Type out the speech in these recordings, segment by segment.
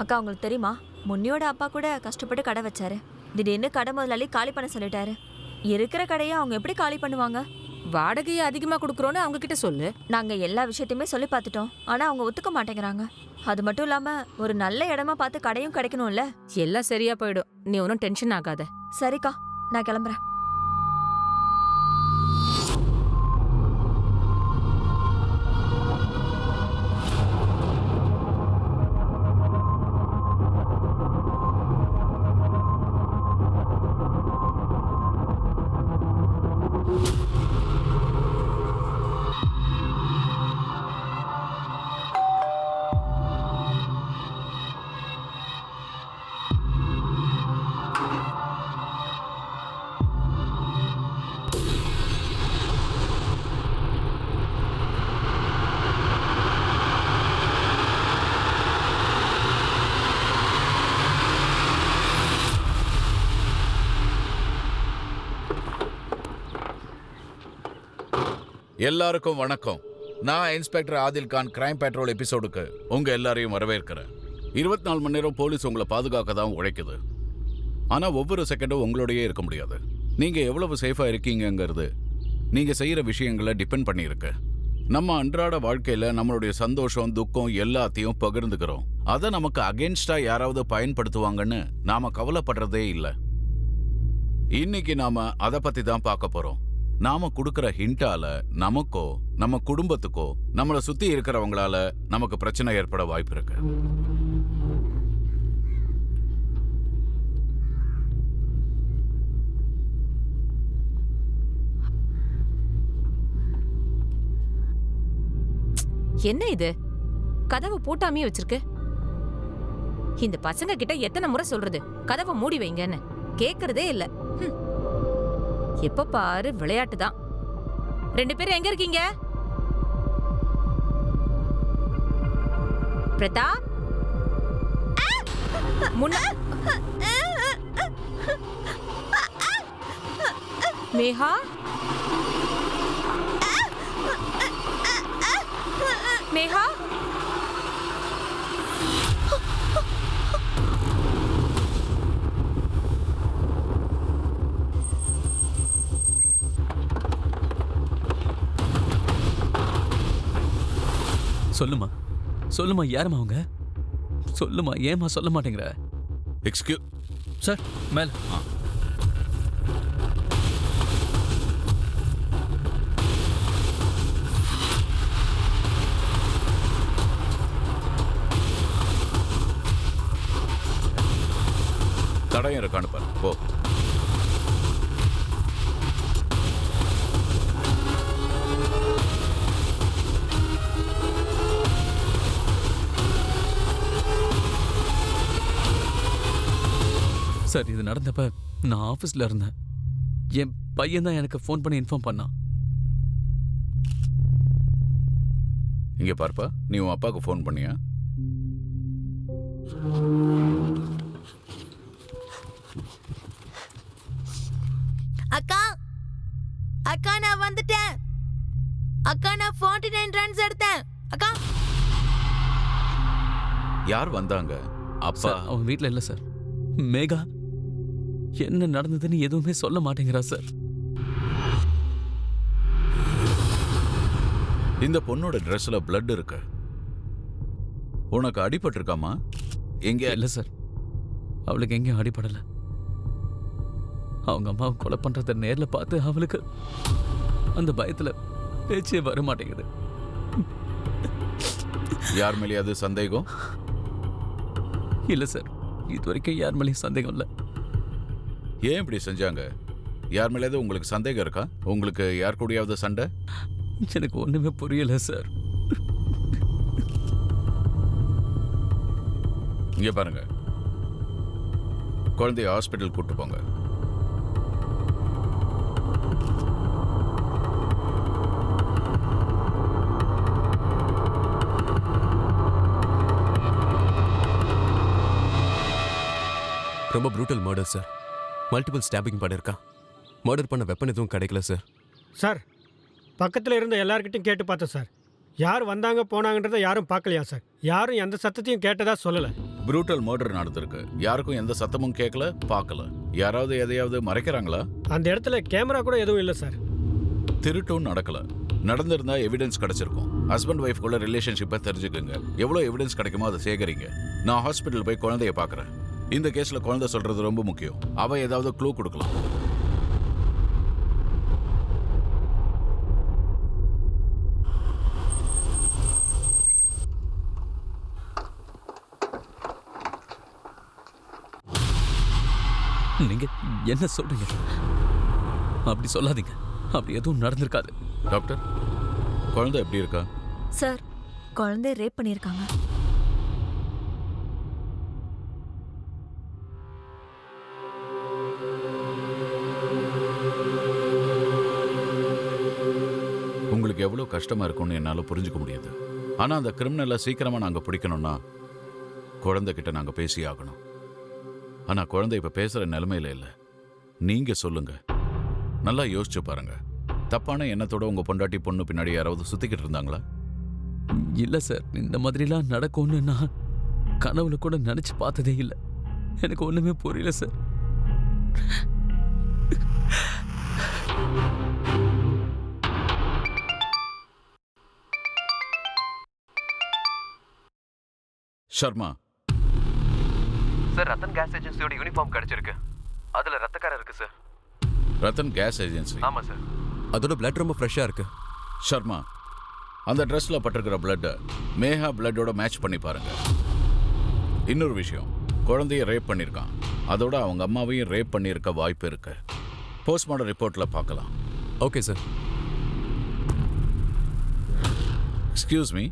அக்கா உங்களுக்கு தெரியுமா, முன்னியோட அப்பா கூட கஷ்டப்பட்டு கடை வச்சாரு. திடீர்னு கடை முதலாளி காலி பண்ண சொல்லிட்டாரு. இருக்கிற கடையை அவங்க எப்படி காலி பண்ணுவாங்க? வாடகையை அதிகமா கொடுக்குறோன்னு அவங்க கிட்ட சொல்லு. நாங்க எல்லா விஷயத்தையுமே சொல்லி பார்த்துட்டோம். ஆனா அவங்க ஒத்துக்க மாட்டேங்கிறாங்க. அது மட்டும் இல்லாம ஒரு நல்ல இடமா பார்த்து கடையும் கிடைக்கணும்ல. எல்லாம் சரியா போயிடும், நீ ஒன்றும் டென்ஷன் ஆகாத. சரிக்கா, நான் கிளம்புறேன். எல்லாருக்கும் வணக்கம். நான் inspector Adil Khan, Crime Patrol எபிசோடுக்கு உங்க எல்லாரையும் வரவேற்கிறேன். 24 மணி நேரம் போலீஸ் உங்களை பாதுகாக்க தான் உழைக்குது. ஆனா ஒவ்வொரு செகண்டும் உங்களோடயே இருக்க முடியாது. நீங்க எவ்வளவு சேஃபா இருக்கீங்கிறது நீங்க செய்யற விஷயங்களை டிபெண்ட் பண்ணியிருக்கு. நம்ம அன்றாட வாழ்க்கையில நம்மளுடைய சந்தோஷம், துக்கம் எல்லாத்தையும் பகிர்ந்துக்கிறோம். அதை நமக்கு அகென்ஸ்டா யாராவது பயன்படுத்துவாங்கன்னு நாம கவலைப்படுறதே இல்லை. இன்னைக்கு நாம அதை பத்தி தான் பார்க்க போறோம். நாம கொடுக்கிற ஹிண்டால நமக்கோ நம்ம குடும்பத்துக்கோ நம்மளை சுத்தி இருக்கிறவங்களால நமக்கு பிரச்சனை ஏற்பட வாய்ப்பு இருக்கு. என்ன இது, கதவை பூட்டாமே வச்சிருக்கு? இந்த பசங்க கிட்ட எத்தனை முறை சொல்றது கதவை மூடி வைங்கன்னு? கேக்குறதே இல்ல. எப்ப பாரு விளையாட்டு தான். 2 பேரும் எங்க இருக்கீங்க? பிரதாப், மேகா, மேகா, சொல்லுமா, சொல்லுமா, யாருமா அவங்க? சொல்லுமா, ஏமா சொல்ல மாட்டேங்கிற? எக்ஸ்கியூஸ் சார், மேல. தடயம் இருக்கான்னு பாரு. போ. சார், இது நடந்தப்ப நான் ஆஃபீஸில் இருந்தேன். என் பையன் தான் எனக்கு ஃபோன் பண்ணி இன்ஃபார்ம் பண்ணான். இங்க பார்ப்பா, நீ உன் அப்பாவுக்கு ஃபோன் பண்ணியா? அக்கா, அக்கா நான் வந்துட்டேன். அக்கா நான் 49 ரன்ஸ் எடுத்தேன். அக்கா. யார் வந்தாங்க? அப்பா அவன் வீட்டில் இல்லை சார். மேகா என்ன நடந்ததுன்னு எதுவுமே சொல்ல மாட்டேங்கிறா சார். இந்த பொண்ணோட ட்ரெஸ்ல பிளட் இருக்கு. உனக்கு அடிபட்டு இருக்காமா? எங்க? இல்லை சார், அவளுக்கு எங்கேயும் அடிபடலை. அவங்க அம்மாவை கொலை பண்றத நேர்ல பார்த்து அவளுக்கு அந்த பயத்துல பேச்சே வர மாட்டேங்குது. யார் மேலேயாவது சந்தேகம்? இல்லை சார், இது வரைக்கும் யார் மேலேயும் சந்தேகம் இல்லை. ஏன் இப்படி செஞ்சாங்க? யார் மேலேயாவது உங்களுக்கு சந்தேகம் இருக்கா? உங்களுக்கு யார் கூடயாவது சண்டை? எனக்கு ஒண்ணுமே புரியல சார். இங்க பாருங்க, குழந்தைய ஹாஸ்பிட்டல் கூட்டு போங்க. ரொம்ப brutal murder sir. Multiple stabbing பண்ணியிருக்கா. மர்டர் பண்ண வெப்பன் எதுவும் கிடைக்கல சார். சார், பக்கத்தில் இருந்த எல்லார்கிட்டையும் கேட்டு பார்த்தேன் சார். யார் வந்தாங்க போனாங்கன்றதை யாரும் பார்க்கலையா சார்? யாரும் எந்த சத்தத்தையும் கேட்டதா சொல்லலை. ப்ரூட்டல் மர்டர் நடந்திருக்கு. யாருக்கும் எந்த சத்தமும் கேட்கல, பார்க்கல. யாராவது எதையாவது மறைக்கிறாங்களா? அந்த இடத்துல கேமரா கூட எதுவும் இல்லை சார். திருட்டும் நடக்கல. நடந்திருந்தா எவிடன்ஸ் கிடைச்சிருக்கும். ஹஸ்பண்ட் ஒய்ஃப்குள்ள ரிலேஷன்ஷிப்பை தெரிஞ்சுக்குங்க. எவ்வளோ எவிடன்ஸ் கிடைக்குமோ அதை சேகரிங்க. நான் ஹாஸ்பிட்டல் போய் குழந்தைய பார்க்குறேன். இந்த கேஸில் குழந்தை சொல்றது ரொம்ப முக்கியம். அவ ஏதாவது க்ளூ கொடுக்கலாம். நீங்க என்ன சொல்றீங்க? அப்படி சொல்லாதீங்க. அப்படி எதுவும் நடந்திருக்காது. டாக்டர், குழந்தை எப்படி இருக்கா? சார், குழந்தை ரேப் பண்ணியிருக்காங்க. உங்களுக்கு எவ்வளோ கஷ்டமா இருக்கும்னு என்னால் புரிஞ்சுக்க முடியுது. ஆனால் அந்த கிரிமினலை சீக்கிரமாக நாங்கள் பிடிக்கணும்னா குழந்தைகிட்ட நாங்கள் பேசி ஆகணும். ஆனால் குழந்தை இப்போ பேசுகிற நிலைமையில இல்லை. நீங்கள் சொல்லுங்க. நல்லா யோசிச்சு பாருங்க. தப்பான எண்ணத்தோட உங்கள் பொண்டாட்டி பொண்ணு பின்னாடி யாராவது சுற்றிக்கிட்டு இருந்தாங்களா? இல்ல சார், இந்த மாதிரிலாம் நடக்கும்னு நான் கனவுல கூட நினைச்சு பார்த்ததே இல்லை. எனக்கு ஒண்ணுமே புரியல sir. Sharma sir, Rattan Gas ஏஜென்சியோட யூனிஃபார்ம் கிடைச்சிருக்கு. அதுல ரத்தக்காரர் இருக்கு சார். Rattan case Agency? ஆமா சார். அதோட பிளட் ரொம்ப ஃப்ரெஷ்ஷா இருக்கு. ஷர்மா, அந்த ட்ரெஸ்ல பட்டிருக்கிற பிளட்டை மேகா பிளட்டோட மேட்ச் பண்ணி பாருங்க. இன்னொரு விஷயம், குழந்தைய ரேப் பண்ணியிருக்கான். அதோட அவங்க அம்மாவையும் ரேப் பண்ணியிருக்க வாய்ப்பு இருக்கு. போஸ்ட்மார்ட்டம் ரிப்போர்ட்ல பார்க்கலாம். Okay sir. எக்ஸ்கியூஸ் மீ,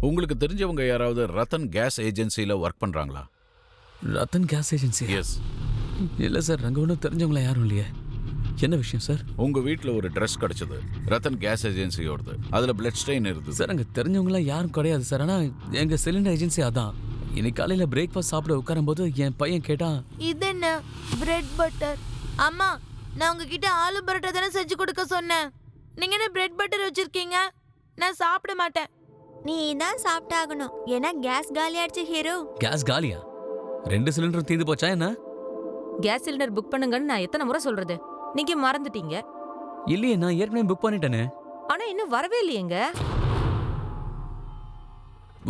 உங்களுக்கு தெரிஞ்சவங்க யாராவது ரத்தன் கேஸ் ஏஜென்சியில் ஒர்க் பண்ணுறாங்களா? ரத்தன் கேஸ் ஏஜென்சி? எஸ். இல்லை சார், அங்கே ஒன்றும் தெரிஞ்சவங்கள யாரும் இல்லையே. என்ன விஷயம் சார்? உங்கள் வீட்டில் ஒரு ட்ரெஸ் கிடச்சிது, ரத்தன் கேஸ் ஏஜென்சியோடது. அதில் பிளட் ஸ்டெயின் இருந்தது. சார், அங்கே தெரிஞ்சவங்களாம் யாரும் கிடையாது சார். ஆனால் எங்கள் சிலிண்டர் ஏஜென்சி அதான். இன்னைக்கு காலையில் பிரேக்ஃபாஸ்ட் சாப்பிட உட்காரும்போது என் பையன் கேட்டான், இது என்ன பிரெட் பட்டர்? அம்மா, நான் உங்ககிட்ட ஆலு பரோட்டா தானே செஞ்சு கொடுக்க சொன்னேன். நீங்க என்ன பிரெட் பட்டர் வச்சிருக்கீங்க? நான் சாப்பிட மாட்டேன். நீ தான் சாப்பிட்டாகணும், ஏன்னா கேஸ் காலியாச்சு ஹீரோ. கேஸ் காலியா? 2 சிலிண்டரும் தீர்ந்து போச்சா என்ன? கேஸ் சிலிண்டர் புக் பண்ணுங்கன்னு நான் எத்தனை முறை சொல்றது? நீங்க மறந்துட்டீங்க. இல்லையே, நான் ஏற்கனவே புக் பண்ணிட்டேனே. ஆனா இன்னும் வரவே இல்லையேங்க.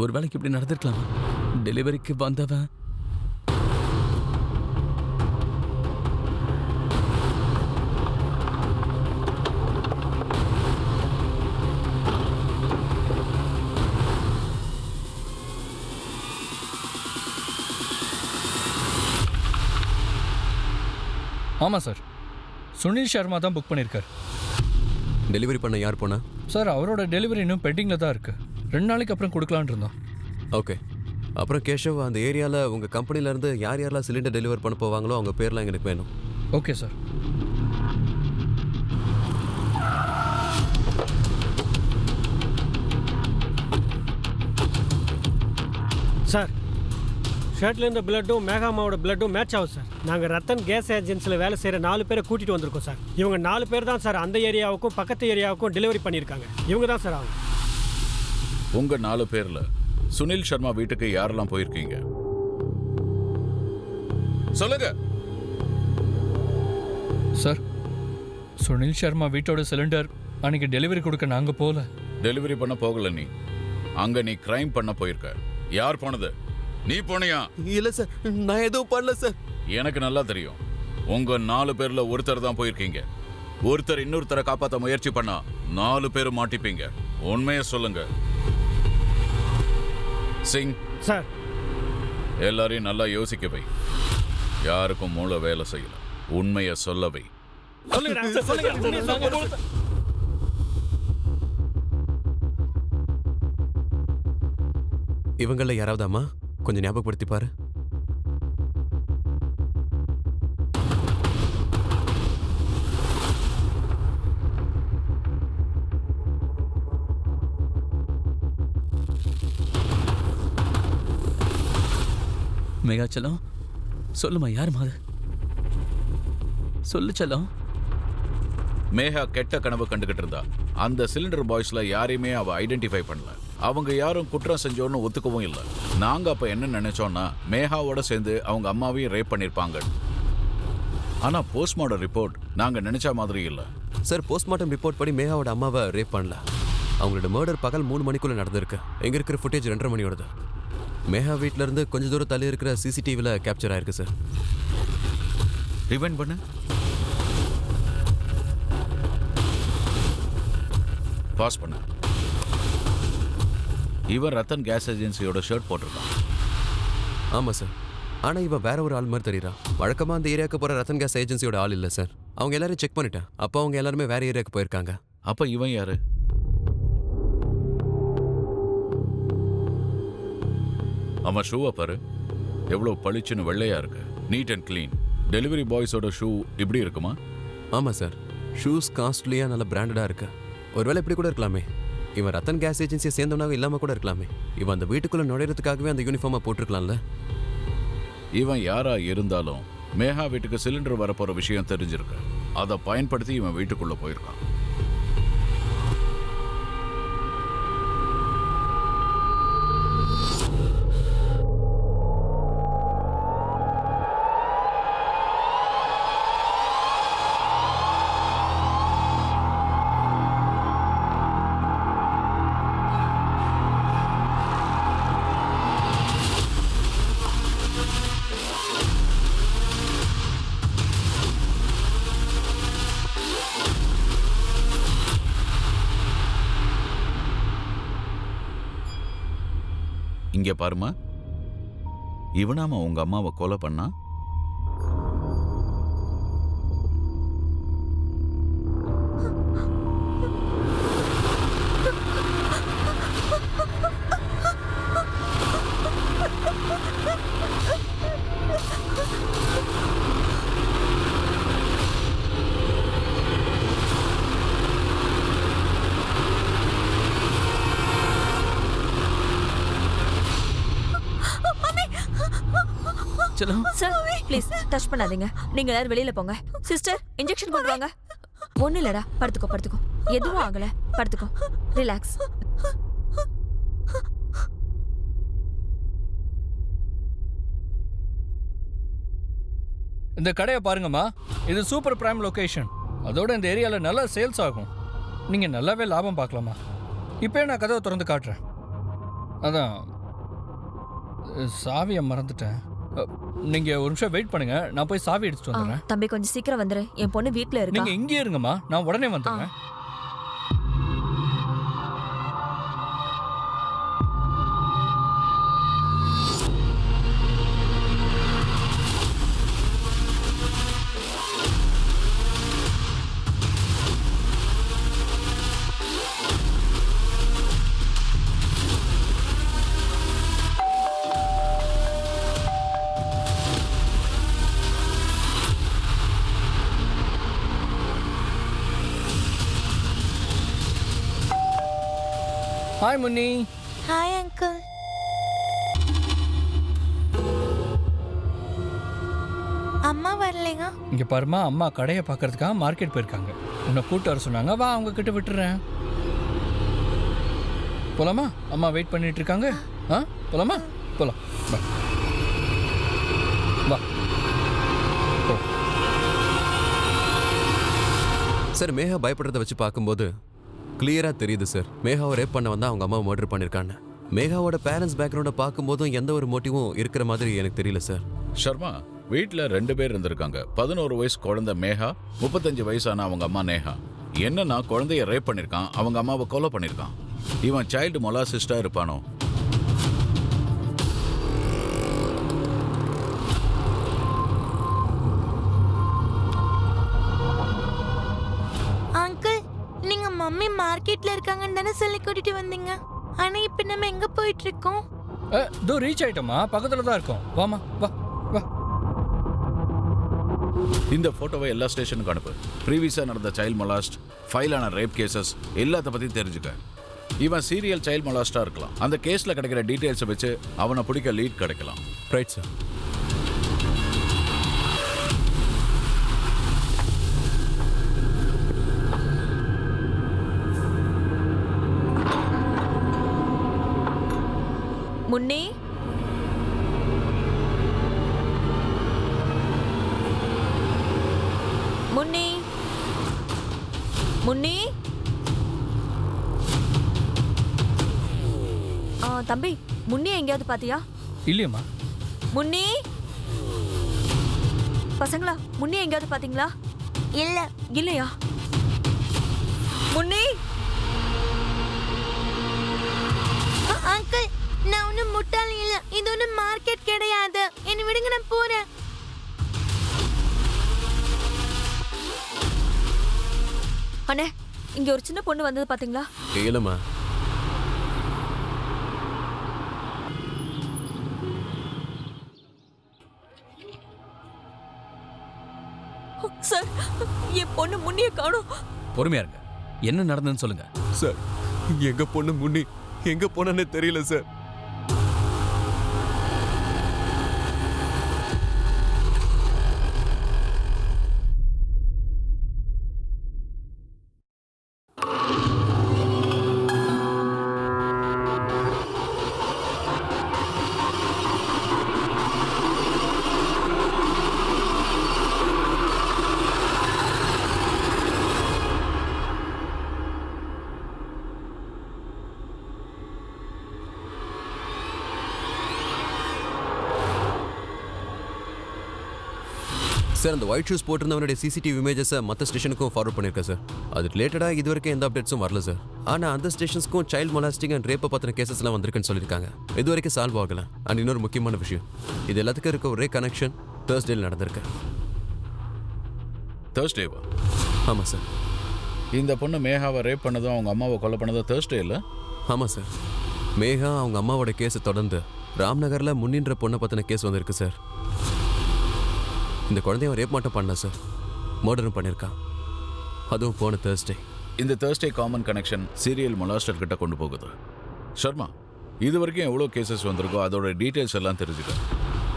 ஒரு வேளைக்கு இப்படி நடந்திருக்கலாம். டெலிவரிக்கு வந்தவன் ஆமாம் சார், சுனில் சர்மா தான் புக் பண்ணியிருக்கார். டெலிவரி பண்ண யார் போனா? சார், அவரோட டெலிவரி இன்னும் பெண்டிங்கில் தான் இருக்குது. 2 நாளைக்கு அப்புறம் கொடுக்கலான்னு இருந்தோம். ஓகே. அப்புறம் கேஷவ், அந்த ஏரியாவில் உங்கள் கம்பெனிலேருந்து யார் யாரெல்லாம் சிலிண்டர் டெலிவர் பண்ண போவாங்களோ அவங்க பேர்லாம் எனக்கு வேணும். Okay sir. சார், ஷர்ட்ல இருந்த பிளட்டும் மேகாமாவோட பிளட்டும் மேட்ச் ஆகும் சார். நாங்கள் ரத்தன் கேஸ் ஏஜென்சியில் வேலை செய்கிற 4 பேரை கூட்டிகிட்டு வந்திருக்கோம் சார். இவங்க 4 பேர் தான் சார் அந்த ஏரியாவுக்கும் பக்கத்து ஏரியாவுக்கும் டெலிவரி பண்ணியிருக்காங்க. இவங்க தான் சார் அவங்க. உங்கள் 4 பேரில் சுனில் சர்மா வீட்டுக்கு யாரெல்லாம் போயிருக்கீங்க சொல்லுங்க. சார், சுனில் சர்மா வீட்டோட சிலிண்டர் அன்னைக்கு டெலிவரி கொடுக்க நாங்கள் போகல. டெலிவரி பண்ண போகல நீ. அங்கே நீ கிரைம் பண்ண போயிருக்க. யார் போனது? நீ போனியா? இல்லை சார், நான் எதுவும் பண்ணல சார். எனக்கு நல்லா தெரியும். உங்க 4 பேர்ல ஒருத்தர் தான் போயிருக்கீங்க. ஒருத்தர் இன்னொருத்தரை காப்பாற்ற முயற்சி பண்ணா 4 பேரும் மாட்டிப்பீங்க. உண்மையை சொல்லுங்க. சிங் சார், எல்லாரையும் நல்லா யோசிக்க வை. யாருக்கும் மூளை வேலை செய்யல. உண்மையை சொல்லவை. இவங்கள யாராவது அம்மா கொஞ்சம் ஞாபகப்படுத்தி பாரு. மேகா செல்லம், சொல்லுமா, யாருமா அது? சொல்லு செல்லம். மேகா கெட்ட கனவு கண்டுகிட்டு இருந்தா. அந்த சிலிண்டர் பாய்ஸ்ல யாரையுமே அவ ஐடென்டிஃபை பண்ணல. அவங்க யாரும் குற்றம் செஞ்சோன்னு ஒத்துக்கவும் இல்லை. நாங்க அப்ப என்ன நினைச்சோம்னா மேகாவோட சேர்ந்து அவங்க அம்மாவையும் ரேப் பண்ணிருப்பாங்க. ஆனா போஸ்ட்மார்டம் ரிப்போர்ட் நாங்க நினைச்ச மாதிரி இல்லை. சார், போஸ்ட்மார்ட்டம் ரிப்போர்ட் படி மேகாவோட அம்மாவை ரேப் பண்ணல. அவங்களோட மர்டர் பகல் 3 மணிக்குள்ள நடந்திருக்கு. எங்க இருக்கிற ஃபுட்டேஜ் 2:30 மணியோடது. மேகா வீட்ல இருந்து கொஞ்சம் தூரம் தள்ளி இருக்கிற சிசிடிவில கேப்சர் ஆயிருக்கு சார். ரிவைண்ட் பண்ணு. பாஸ் பண்ணு. இவன் ரத்தன் கேஸ் ஏஜென்சியோட ஷர்ட் போட்டிருக்கான். ஆமா சார். ஆனா இவன் வேற ஒரு ஆள் மாதிரி தெரியறான். வழக்கமா அந்த ஏரியாவுக்கு போற ரத்தன் கேஸ் ஏஜென்சியோட ஆள் இல்ல சார். அவங்க எல்லாரும் செக் பண்ணிட்டேன். அப்போ அவங்க எல்லாருமே வேற ஏரியாவுக்கு போயிருக்காங்க. அப்ப இவன் யாரு? அவன் ஷூவை பாரு, எவ்வளவு பளிச்சுன்னு வெள்ளையா இருக்கு. Neat and clean. டெலிவரி பாய்ஸோட ஷூ இப்படி இருக்குமா? ஆமா சார். ஷூஸ் காஸ்ட்லியா நல்ல பிராண்டடா இருக்கு. ஒருவேளை இப்படி கூட இருக்கலாமே. இவன் ரத்தன் கேஸ் ஏஜென்சியை சேர்ந்தவனாக இல்லாம கூட இருக்கலாமே. இவன் அந்த வீட்டுக்குள்ள நுழையிறதுக்காகவே அந்த யூனிஃபார்மை போட்டிருக்கலாம்ல. இவன் யாரா இருந்தாலும் மேகா வீட்டுக்கு சிலிண்டர் வரப்போற விஷயம் தெரிஞ்சிருக்கு. அதை பயன்படுத்தி இவன் வீட்டுக்குள்ள போயிருக்கான். இங்க பாருமா, இவனாம உங்க அம்மாவை கொலை பண்ணா? சார் ப்ளீஸ் டச் பண்ணாதீங்க. நீங்க எல்லாரும் வெளியில போங்க. சிஸ்டர், இன்ஜெக்ஷன் கொண்டு வாங்க. ஒன்றும் இல்லடா, படுத்துக்கோ படுத்துக்கோ. எதுவும் ஆகல, படுத்துக்கோ. ரிலாக்ஸ். இந்த கடையை பாருங்கம்மா, இது சூப்பர் பிரைம் லொகேஷன். அதோட இந்த ஏரியாவில் நல்லா சேல்ஸ் ஆகும். நீங்கள் நல்லாவே லாபம் பார்க்கலாமா. இப்போ நான் கதவை திறந்து காட்டுறேன். அதான் சாவியை மறந்துட்டேன். நீங்கள் ஒரு நிமிஷம் வெயிட் பண்ணுங்க, நான் போய் சாவி எடுத்துட்டு வந்துடுறேன். தம்பி கொஞ்சம் சீக்கிரம் வந்துரு. என் பொண்ணு வீட்டில் இருக்கா. நீங்கள் இங்கே இருங்கம்மா, நான் உடனே வந்துடுறேன். ஹாய் முன்னி. Hi uncle. அம்மா வரலைங்க. இங்க பாருமா, அம்மா கடையை பார்க்கறதுக்காக மார்க்கெட் போயிருக்காங்க. உன்னை கூட்டு வர சொன்னாங்க. வா, அவங்க கிட்ட விட்டுறேன். போலாமா? அம்மா வெயிட் பண்ணிட்டு இருக்காங்க. போலாமா? போலாம். வா வா. சார், மேகா பயப்படுறத வச்சு பார்க்கும்போது கிளியரா தெரியுது சார். மேகாவை ரேப் பண்ண வந்தா அவங்க அம்மாவை மர்டர் பண்ணிருக்காங்க. மேகாவோட பேரண்ட்ஸ் பேக்ரவுண்டை பார்க்கும்போதும் எந்த ஒரு மோட்டிவும் இருக்கிற மாதிரி எனக்கு தெரியல சார். ஷர்மா, வீட்டில் 2 பேர் இருந்திருக்காங்க. 11 வயசு குழந்தை மேகா, 35 வயசான அவங்க அம்மா நேஹா. என்னன்னா, குழந்தைய ரேப் பண்ணிருக்கான், அவங்க அம்மாவை கொலை பண்ணிருக்கான். இவன் சைல்டு மொலாசிஸ்டா இருப்பானோ? அங்கிள், நீங்க மம்மி மார்க்கெட்ல இருக்காங்கன்னு தானே சொல்லி கூட்டிட்டு வந்தீங்க. ஆனா இப்ப நம்ம எங்க போயிட்டு இருக்கோம்? இதோ ரீச் ஆயிட்டோமா, பக்கத்துல தான் இருக்கோம். வாமா, வா வா. இந்த போட்டோவை எல்லா ஸ்டேஷனுக்கு அனுப்பு. ப்ரீவியஸா நடந்த சைல்ட் மொலாஸ்ட், ஃபைலான ரேப் கேசஸ் எல்லாத்த பத்தி தெரிஞ்சுக்க. இவன் சீரியல் சைல்ட் மொலாஸ்டா இருக்கலாம். அந்த கேஸ்ல கிடைக்கிற டீடைல்ஸை வச்சு அவனை பிடிக்க லீட் கிடைக்கலாம். Right sir. முன்னி முன்னி முன்னி தம்பி முன்னி எங்கேயாவது பாத்தியா? இல்லையம்மா. முன்னி பசங்களா, முன்னி எங்கேயாவது பாத்தீங்களா? இல்ல. இல்லையா? முன்னி அங்கிள், நான் ஒன்னும் முட்டாள் இல்ல. இது ஒன்னும் மார்க்கெட் கிடையாது. என்ன விடுங்க, நான் போறேன். அண்ணே, இங்க ஒரு சின்ன பொண்ணு வந்தது பாத்தீங்களா? இல்லம்மா. சார், என் பொண்ணு முன்னிய காணோம். பொறுமையா இருங்க, என்ன நடந்ததுன்னு சொல்லுங்க. சார், எங்க பொண்ணு முன்னி எங்க போனானே தெரியல சார். சார், அந்த ஒயிட் ஷூஸ் போட்டிருந்தவனுடைய சிசிடிவி இமேஜஸை மற்ற ஸ்டேஷனுக்கும் ஃபார்வர்ட் பண்ணியிருக்கேன் சார். அது ரிலேட்டடாக இது வரைக்கும் எந்த அப்டேட்ஸும் வரல சார். ஆனால் அந்த ஸ்டேஷன்ஸ்க்கும் சைல்ட் மொலாஸ்டிங் அண்ட் ரேப்பை பற்றின கேசஸ்லாம் வந்திருக்குன்னு சொல்லியிருக்காங்க. இது வரைக்கும் சால்வ் ஆகலை. அண்ட் இன்னொரு முக்கியமான விஷயம், இது எல்லாத்துக்கும் இருக்க ஒரே கனெக்ஷன் தேர்ஸ்டேல நடந்திருக்கு. தேர்ஸ்டேவா? ஆமாம் சார். இந்த பொண்ணு மேகாவை ரேப் பண்ணதும் அவங்க அம்மாவை கொலை பண்ணதும் தேர்ஸ்டே இல்லை? ஆமாம் சார். மேகா அவங்க அம்மாவோட கேஸை தொடர்ந்து ராம்நகரில் முன்னின்ற பொண்ணை பற்றின கேஸ் வந்திருக்கு சார். இந்த குழந்தைய ரேப் மட்டும் பண்ண சார், மர்டரும் பண்ணியிருக்கான். அதுவும் போன தேர்ஸ்டே. இந்த தேர்ஸ்டே காமன் கனெக்ஷன் சீரியல் மொலாஸ்டர் கிட்ட கொண்டு போகுது. ஷர்மா, இது வரைக்கும் எவ்வளோ கேசஸ் வந்திருக்கோ அதோட டீட்டெயில்ஸ் எல்லாம் தெரிஞ்சுக்க.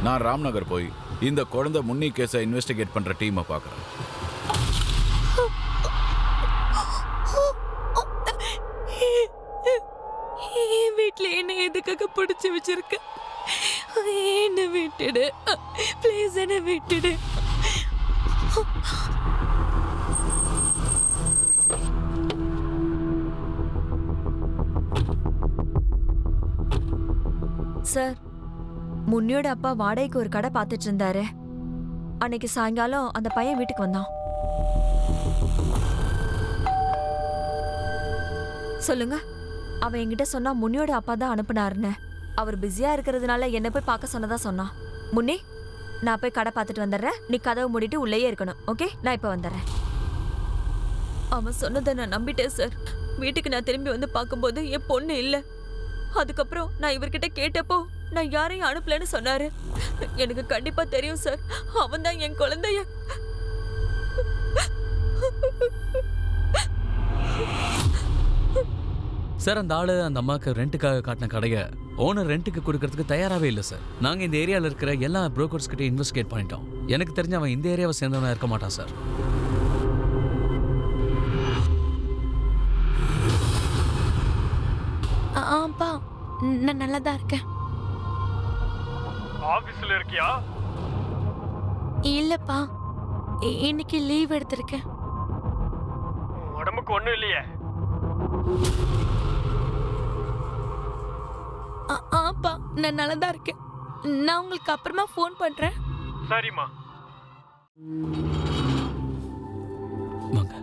நான் ராம்நகர் போய் இந்த குழந்தை முன்னி கேஸை இன்வெஸ்டிகேட் பண்ணுற டீமை பார்க்குறேன். வீட்டுல என்ன எதுக்காக பிடிச்சி வச்சிருக்க? என்ன விட்டுடு ப்ளீஸ், என்ன விட்டுடு. சார், முன்னியோட அப்பா வாடகைக்கு ஒரு கடை பார்த்துட்டு இருந்தாரு. அன்னைக்கு சாயங்காலம் அந்த பையன் வீட்டுக்கு வந்தான். சொல்லுங்க. அவன் என்கிட்ட சொன்னா முன்னியோட அப்பா தான் அனுப்புனாருன்னு. அவர் பிஸியா இருக்கிறதுனால என்ன போய் பார்க்க சொன்னதா சொன்னான். முன்னி, நான் போய் கடை பார்த்துட்டு வந்துடுறேன். நீ கதவை மூடிட்டு உள்ளேயே இருக்கணும். ஓகே, நான் இப்போ வந்துடுறேன். அவன் சொன்னதை நான் நம்பிட்டேன் சார். வீட்டுக்கு நான் திரும்பி வந்து பார்க்கும்போது என் பொண்ணு இல்லை. அதுக்கப்புறம் நான் இவர்கிட்ட கேட்டப்போ நான் யாரையும் அனுப்பலன்னு சொன்னாரு. எனக்கு கண்டிப்பா தெரியும் சார், அவன் தான் என் குழந்தைய. சார், அந்த ஆளு அந்த அம்மாவுக்கு ரெண்ட்டுக்காக காட்டின கடையை ஓனர் ரெண்ட்டுக்கு கொடுக்கறதுக்கு தயாராகவே இல்லை சார். நாங்கள் இந்த ஏரியாவில் இருக்கிற எல்லா புரோக்கர்ஸ் கிட்டே இன்வெஸ்டிகேட் பண்ணிட்டோம். எனக்கு தெரிஞ்ச அவன் இந்த ஏரியாவை சேர்ந்தவனா இருக்க மாட்டான் சார். ஆப்பா, நான் நல்லா தான் இருக்கேன். ஆபீஸ்ல இருக்கியா? இல்லப்பா, இன்னைக்கு லீவ் எடுத்திருக்கேன். உடம்புக்கு ஒண்ணும் இல்லையே? ஆப்பா, நான் நல்லா தான் இருக்கேன். நான் உங்களுக்கு அப்புறமா ஃபோன் பண்றேன். சரிம்மா. வாங்க.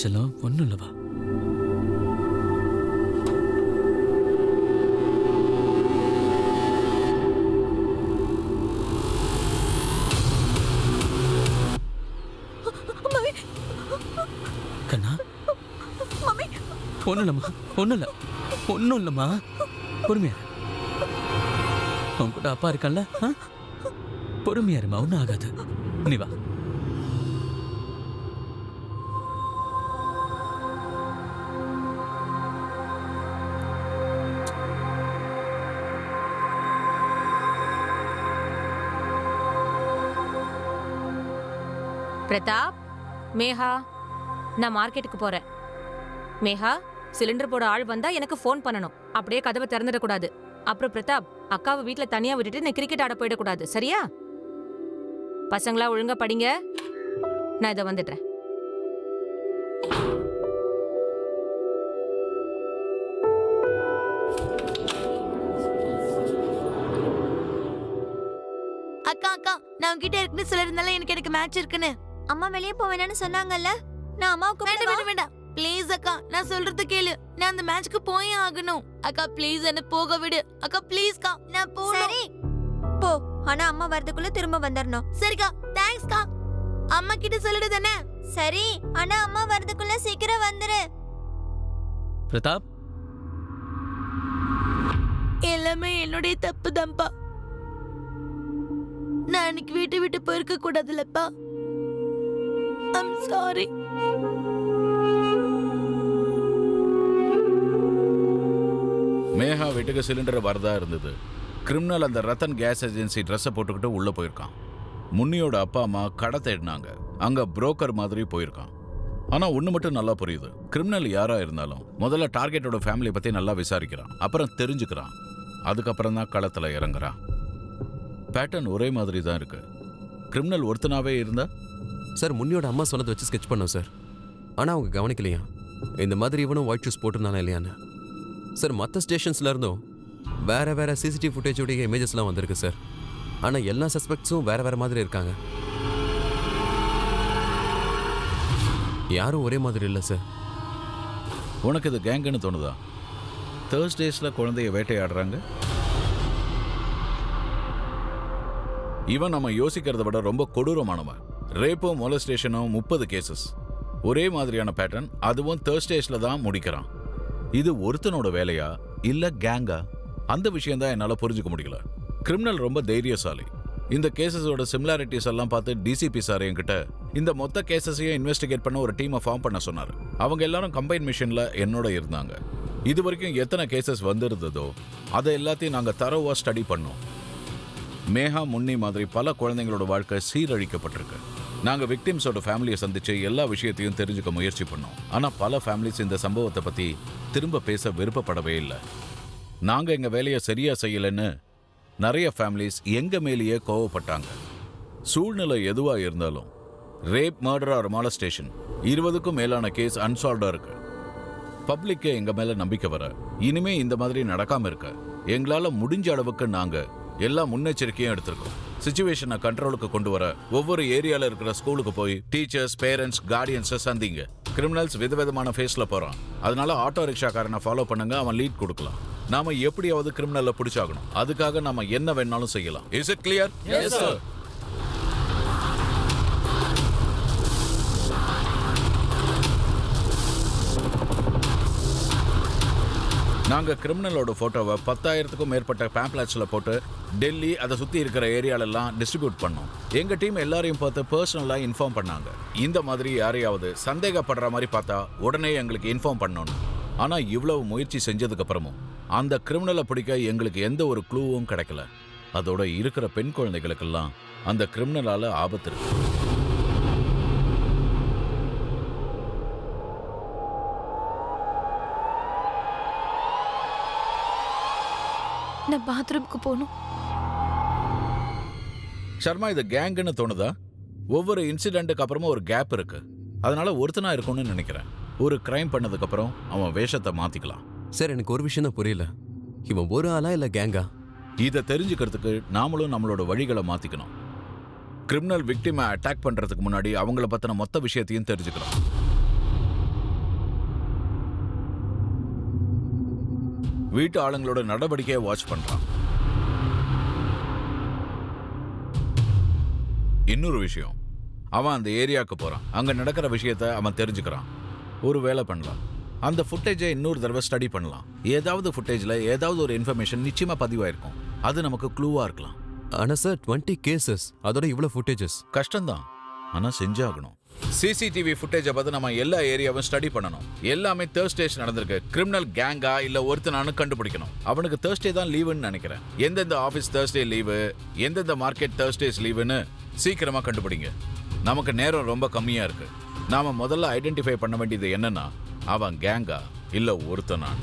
செல்லம், ஒன்றும் இல்லைவா? கண்ணா, ஒன்றும் இல்லைம்மா, ஒன்றும் இல்லை, ஒன்றும் இல்லைம்மா. பொறுமையா அவன் கூட அப்பா இருக்கான்ல, பொறுமையா இருமா, ஒன்றும் ஆகாது. நீ வா. பிரதாப், மேகா, நான் மார்க்கெட்டுக்கு போறேன். மேகா, சிலிண்டர் போட ஆள் வந்தா எனக்கு ஃபோன் பண்ணணும். அப்படியே கதவை திறந்துடக்கூடாது. அப்புறம் பிரதாப், அக்காவை வீட்ல தனியா விட்டுட்டு நீ கிரிக்கெட் ஆட போயிடக்கூடாது, சரியா? பசங்களா ஒழுங்கா படிங்க. நான் இதை வந்துடுறேன். அக்கா அக்கா நான் உங்ககிட்ட இருக்குன்னு சொல்லிருந்தால எனக்கு மேட்ச் இருக்குன்னு. அம்மா வெளியே போவேன்னு சொன்னாங்கல்ல, நான் அம்மாவுக்கு வேண்டாம் வேண்டாம் வேண்டாம் ப்ளீஸ் அக்கா, நான் சொல்றது கேளு. நான் அந்த மேட்ச்க்கு போயே ஆகணும். அக்கா ப்ளீஸ் என்ன போக விடு. அக்கா ப்ளீஸ்க்கா, நான் போறேன். சரி போ, ஆனா அம்மா வரதுக்குள்ள திரும்ப வந்துடணும். சரிக்கா, தேங்க்ஸ்க்கா. அம்மா கிட்ட சொல்லிடு தானே. சரி, ஆனா அம்மா வரதுக்குள்ள சீக்கிரம் வந்துரு. பிரதாப், எல்லாமே என்னுடைய தப்பு தான்ப்பா. நான் அன்னைக்கு வீட்டை விட்டு போயிருக்க கூடாதுல்லப்பா. I'm sorry. மேகா வீட்டுக்கு சிலிண்டர் வரதா இருந்தது. கிரிமினல் அந்த ரத்தன் கேஸ் ஏஜென்சி ட்ரெஸ்ஸை போட்டுக்கிட்டு உள்ள போயிருக்கான். முன்னியோட அப்பா அம்மா கடை தேடினாங்க. அங்க புரோக்கர் மாதிரி போயிருக்கான். ஆனா ஒண்ணு மட்டும் நல்லா புரியுது, கிரிமினல் யாரா இருந்தாலும் முதல்ல டார்கெட்டோட ஃபேமிலியை பத்தி நல்லா விசாரிக்கிறான், அப்புறம் தெரிஞ்சுக்கிறான், அதுக்கப்புறம் தான் களத்துல இறங்குறான். பேட்டர்ன் ஒரே மாதிரி தான் இருக்கு. கிரிமினல் ஒருத்தனாவே இருந்தா சார் முன்னியோட அம்மா சொன்னதை வச்சு ஸ்கெட்ச் பண்ணோம் சார். ஆனால் அவங்க கவனிக்கலையா இந்த மாதிரி இவனும் ஒயிட் ஷூஸ் போட்டிருந்தானா இல்லையான்னு. சார் மற்ற ஸ்டேஷன்ஸ்ல இருந்தும் வேற வேற சிசிடிவி ஃபுட்டேஜோடைய இமேஜஸ்லாம் வந்திருக்கு சார். ஆனால் எல்லா சஸ்பெக்ட்ஸும் வேற வேற மாதிரி இருக்காங்க. யாரும் ஒரே மாதிரி இல்லை சார். உனக்கு இது கேங்குன்னு தோணுதா? தேர்ஸ்டேஸ்ல குழந்தைய வேட்டையாடுறாங்க. இவன் நம்ம யோசிக்கிறத விட ரொம்ப கொடூரமானவன். ரேப்பும் மொலஸ்டேஷனும் 30 கேசஸ், ஒரே மாதிரியான பேட்டர்ன், அதுவும் தேர்ஸ்டேஸ்ல தான் முடிக்கிறான். இது ஒருத்தனோட வேலையா இல்ல கேங்கா? அந்த விஷயம் தான் என்னால புரிஞ்சுக்க முடியல. கிரிமினல் ரொம்ப தைரியசாலி. இந்த கேசஸோட சிமிலாரிட்டிஸ் எல்லாம் பார்த்து டிசிபி சார் என்கிட்ட இந்த மொத்த கேசஸையும் இன்வெஸ்டிகேட் பண்ண ஒரு டீமை ஃபார்ம் பண்ண சொன்னார். அவங்க எல்லாரும் கம்பைன் மிஷன்ல என்னோட இருந்தாங்க. இது வரைக்கும் எத்தனை கேசஸ் வந்திருந்ததோ அதை எல்லாத்தையும் நாங்கள் தரோவா ஸ்டடி பண்ணோம். மேகா, முன்னி மாதிரி பல குழந்தைங்களோட வாழ்க்கை சீரழிக்கப்பட்டிருக்கு. நாங்கள் விக்டிம்ஸோட ஃபேமிலியை சந்திச்சு எல்லா விஷயத்தையும் தெரிஞ்சுக்க முயற்சி பண்ணோம். ஆனால் பல ஃபேமிலிஸ் இந்த சம்பவத்தை பற்றி திரும்ப பேச விருப்பப்படவே இல்லை. நாங்கள் எங்கள் வேலையை சரியாக செய்யலைன்னு நிறைய ஃபேமிலிஸ் எங்கள் மேலேயே கோவப்பட்டாங்க. சூழ்நிலை எதுவாக இருந்தாலும் ரேப், மர்டர் ஆர் மாலஸ்டேஷன் 20க்கும் மேலான கேஸ் அன்சால்வ்டாக இருக்கு. பப்ளிக்கு எங்கள் மேலே நம்பிக்கை வர இனிமே இந்த மாதிரி நடக்காமல் இருக்க எங்களால் முடிஞ்ச அளவுக்கு நாங்கள் எல்லா முன்னெச்சரிக்கையும் எடுத்திருக்கோம். சிச்சுவேஷனை கண்ட்ரோலுக்கு கொண்டு வர ஒவ்வொரு ஏரியாவில் இருக்கிற ஸ்கூலுக்கு போய் டீச்சர்ஸ், பேரண்ட்ஸ், கார்டியன்ஸை சந்திங்க. கிரிமினல்ஸ் விதவிதமான ஃபேஸில் போகிறான், அதனால ஆட்டோ ரிக்ஷாக்காரனை ஃபாலோ பண்ணுங்க, அவன் லீட் கொடுக்கலாம். நாம எப்படியாவது கிரிமினலை பிடிச்சாகணும். அதுக்காக நாம என்ன வேணாலும் செய்யலாம். Is it clear? Yes sir. நாங்க கிரிமினலோட போட்டோவை 10,000க்கும் மேற்பட்ட பேம்ப்ளெட்ஸ்ல போட்டு டெல்லி, அதை சுத்தி இருக்கிற ஏரியாலெல்லாம் டிஸ்ட்ரிபியூட் பண்ணோம். எங்க டீம் எல்லாரையும் பார்த்து பர்சனலா இன்ஃபார்ம் பண்ணாங்க. இந்த மாதிரி யாரையாவது சந்தேகப்படுற மாதிரி பார்த்தா உடனே எங்களுக்கு இன்ஃபார்ம் பண்ணணும். ஆனா இவ்வளவு முயற்சி செஞ்சதுக்கு அப்புறமும் அந்த கிரிமினலை பிடிக்க எங்களுக்கு எந்த ஒரு க்ளூவும் கிடைக்கல. அதோட இருக்கிற பெண் குழந்தைகளுக்கெல்லாம் அந்த கிரிமினலால ஆபத்து இருக்கு. நான் பாத்ரூம்க்கு போகணும். சர்மா, இது கேங்குன்னு தோணுதா? ஒவ்வொரு இன்சிடென்ட்டுக்கு அப்புறமும் ஒரு கேப் இருக்கு. அதனால ஒருத்தனா இருக்கும்னு நினைக்கிறேன். ஒரு கிரைம் பண்ணதுக்கு அப்புறம் அவன் வேஷத்தை மாத்திக்கலாம். சார் எனக்கு ஒரு விஷயம் தான் புரியல, இவன் ஒரு ஆளா இல்லை கேங்கா? இதை தெரிஞ்சுக்கிறதுக்கு நாமளும் நம்மளோட வழிகளை மாத்திக்கணும். கிரிமினல் விக்டிமை அட்டாக் பண்றதுக்கு முன்னாடி அவங்கள பத்தின மொத்த விஷயத்தையும் தெரிஞ்சுக்கணும். வீட்டு ஆளுங்களோட நடவடிக்கையை வாட்ச் பண்றான். இன்னொரு விஷயம், அவன் அந்த ஏரியாவுக்கு போறான், அங்க நடக்கிற விஷயத்த அவன் தெரிஞ்சுக்கிறான். ஒரு வேலை பண்ணலாம், அந்த ஃபுட்டேஜை இன்னொரு தடவை ஸ்டடி பண்ணலாம். ஏதாவது ஃபுட்டேஜில் ஏதாவது ஒரு இன்ஃபர்மேஷன் நிச்சயமா பதிவாயிருக்கும். அது நமக்கு க்ளூவா இருக்கலாம். ஆனால் சார் 20 கேசஸ், அதோட இவ்வளோ ஃபுட்டேஜஸ் கஷ்டம்தான், ஆனால் செஞ்சாகணும். சிசிடிவி ஃபுட்டேஜை பார்த்து நம்ம எல்லா ஏரியாவும் ஸ்டடி பண்ணணும். எல்லாமே தேர்ஸ்டேஸ் நடந்திருக்கு. கிரிமினல் கேங்கா இல்லை ஒருத்தனானு கண்டுபிடிக்கணும். அவனுக்கு தேர்ஸ்டே தான் லீவுன்னு நினைக்கிறேன். எந்தெந்த ஆஃபீஸ் தேர்ஸ்டே லீவு, எந்தெந்த மார்க்கெட் தேர்ஸ்டேஸ் லீவுன்னு சீக்கிரமா கண்டுபிடிங்க. நமக்கு நேரம் ரொம்ப கம்மியா இருக்கு. நாம முதல்ல ஐடென்டிஃபை பண்ண வேண்டியது என்னன்னா, அவன் கேங்கா இல்ல ஒருத்தனான்?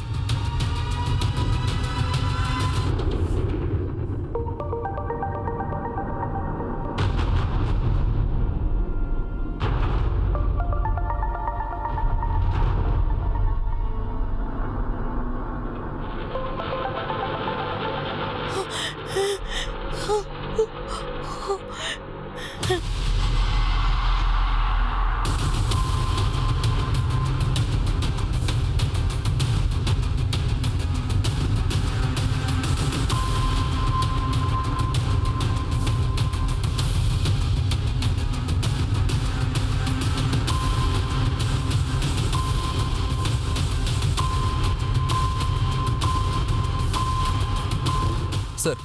சார்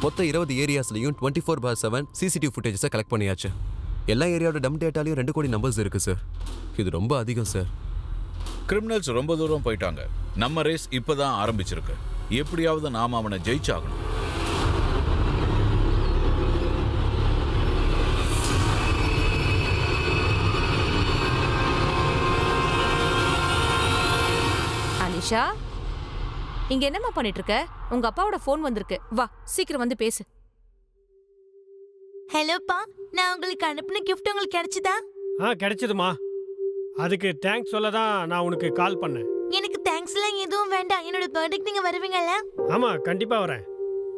மொத்த 20 ஏரியாஸ்லையும் 24/7 சிசிடிவி ஃபுட்டேஜஸை கலெக்ட் பண்ணியாச்சு. எல்லா ஏரியாவோட டம் டேட்டாலையும் 2 கோடி நம்பர்ஸ் இருக்கு சார். இது ரொம்ப அதிகம் சார். கிரிமினல்ஸ் ரொம்ப தூரம் போயிட்டாங்க. நம்ம ரேஸ் இப்பதான் ஆரம்பிச்சிருக்கு. எப்படியாவது நாம அவனை ஜெயிச்சாகணும். அலிஷா, இங்க என்னம்மா பண்ணிட்டு இருக்க? உங்க அப்பாவோட ஃபோன் வந்திருக்கு. வா சீக்கிரம் வந்து பேசு. ஹலோப்பா, நான் உங்களுக்கு அனுப்பின gift உங்களுக்கு கிடைச்சதா? கிடைச்சதுமா. அதுக்கு தேங்க்ஸ் சொல்ல தான் நான் உனக்கு கால் பண்ணேன். எனக்கு தேங்க்ஸ்லாம் எதுவும் வேண்டாம். என்னோட பர்த்டேக்கு நீங்க வருவீங்கல்ல? ஆமாம், கண்டிப்பாக வரேன்.